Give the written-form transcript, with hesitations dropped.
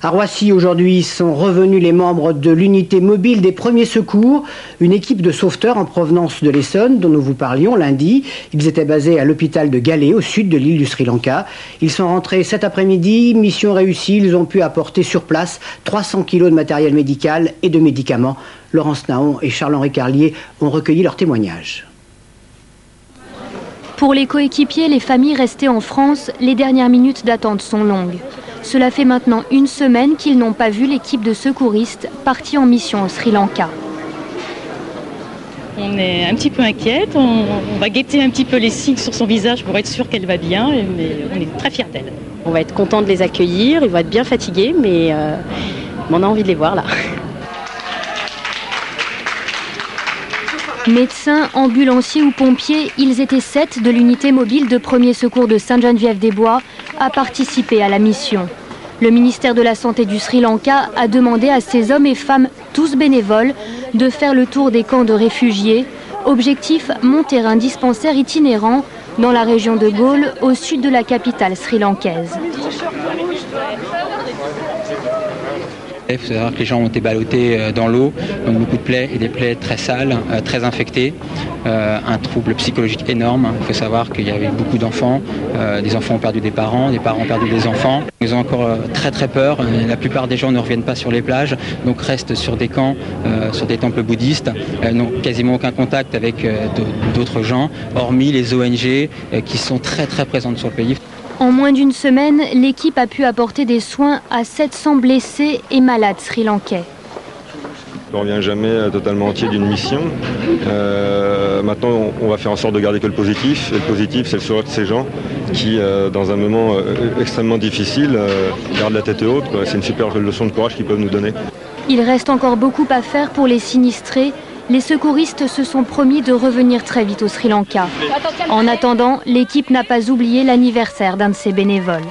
À Roissy, aujourd'hui, sont revenus les membres de l'unité mobile des premiers secours, une équipe de sauveteurs en provenance de l'Essonne dont nous vous parlions lundi. Ils étaient basés à l'hôpital de Galle, au sud de l'île du Sri Lanka. Ils sont rentrés cet après-midi, mission réussie, ils ont pu apporter sur place 300 kilos de matériel médical et de médicaments. Laurence Naon et Charles-Henri Carlier ont recueilli leurs témoignages. Pour les coéquipiers, les familles restées en France, les dernières minutes d'attente sont longues. Cela fait maintenant une semaine qu'ils n'ont pas vu l'équipe de secouristes partie en mission au Sri Lanka. On est un petit peu inquiète, on va guetter un petit peu les signes sur son visage pour être sûr qu'elle va bien, mais on est très fiers d'elle. On va être content de les accueillir, ils vont être bien fatigués, mais on a envie de les voir là. Médecins, ambulanciers ou pompiers, ils étaient 7 de l'unité mobile de premiers secours de Sainte-Geneviève-des-Bois à participer à la mission. Le ministère de la Santé du Sri Lanka a demandé à ces hommes et femmes, tous bénévoles, de faire le tour des camps de réfugiés. Objectif, monter un dispensaire itinérant dans la région de Galle, au sud de la capitale sri-lankaise. Il faut savoir que les gens ont été ballottés dans l'eau, donc beaucoup de plaies et des plaies très sales, très infectées, un trouble psychologique énorme. Il faut savoir qu'il y avait beaucoup d'enfants, des enfants ont perdu des parents ont perdu des enfants. Ils ont encore très très peur, la plupart des gens ne reviennent pas sur les plages, donc restent sur des camps, sur des temples bouddhistes, n'ont quasiment aucun contact avec d'autres gens, hormis les ONG qui sont très très présentes sur le pays. En moins d'une semaine, l'équipe a pu apporter des soins à 700 blessés et malades sri-lankais. On ne revient jamais totalement entier d'une mission. Maintenant, on va faire en sorte de garder que le positif. Et le positif, c'est le sourire de ces gens qui, dans un moment extrêmement difficile, gardent la tête haute. C'est une super leçon de courage qu'ils peuvent nous donner. Il reste encore beaucoup à faire pour les sinistrés. Les secouristes se sont promis de revenir très vite au Sri Lanka. En attendant, l'équipe n'a pas oublié l'anniversaire d'un de ses bénévoles.